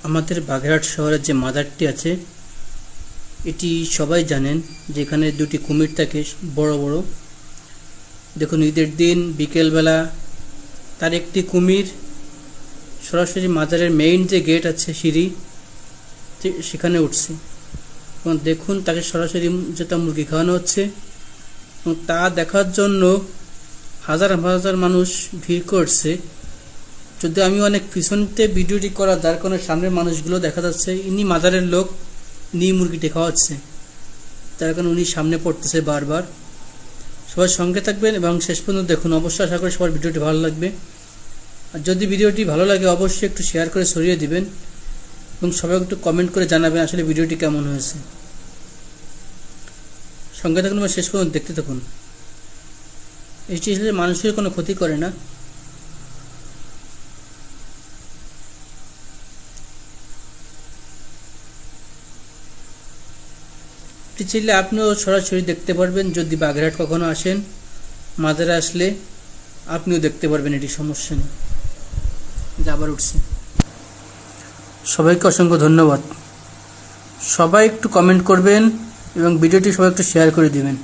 আমাদের বাগেরহাট শহরের যে মাজারটি আছে এটি সবাই জানেন, যেখানে দুটি কুমির থাকে বড় বড়। দেখুন, ঈদের দিন বিকেলবেলা তার একটি কুমির সরাসরি মাজারের মেইন যে গেট আছে সিঁড়ি সেখানে উঠছে এবং দেখুন তাকে সরাসরি যেটা মুরগি খাওয়ানো হচ্ছে এবং তা দেখার জন্য হাজার হাজার মানুষ ভিড় করছে। যদি আমি অনেক পিছনতে ভিডিওটি করা, যার কারণে সামনের মানুষগুলো দেখা যাচ্ছে ইনি মাজারের লোক, ইনি মুরগিটি খাওয়াচ্ছে, তার কারণে উনি সামনে পড়তেছে বারবার। সবাই সঙ্গে থাকবেন এবং শেষ পর্যন্ত দেখুন। অবশ্যই আশা করি সবার ভিডিওটি ভালো লাগবে। আর যদি ভিডিওটি ভালো লাগে অবশ্যই একটু শেয়ার করে ছড়িয়ে দিবেন এবং সবাই একটু কমেন্ট করে জানাবেন আসলে ভিডিওটি কেমন হয়েছে। সঙ্গে থাকুন এবং শেষ পর্যন্ত দেখতে থাকুন। এটি আসলে মানুষের কোনো ক্ষতি করে না। এটি চাইলে আপনিও সরাসরি দেখতে পারবেন। যদি বাগেরহাট কখনো আসেন, মাজারে আসলে আপনিও দেখতে পারবেন, এটি সমস্যা নেই। আবার উঠছে। সবাইকে অসংখ্য ধন্যবাদ। সবাই একটু কমেন্ট করবেন এবং ভিডিওটি সবাই একটু শেয়ার করে দিবেন।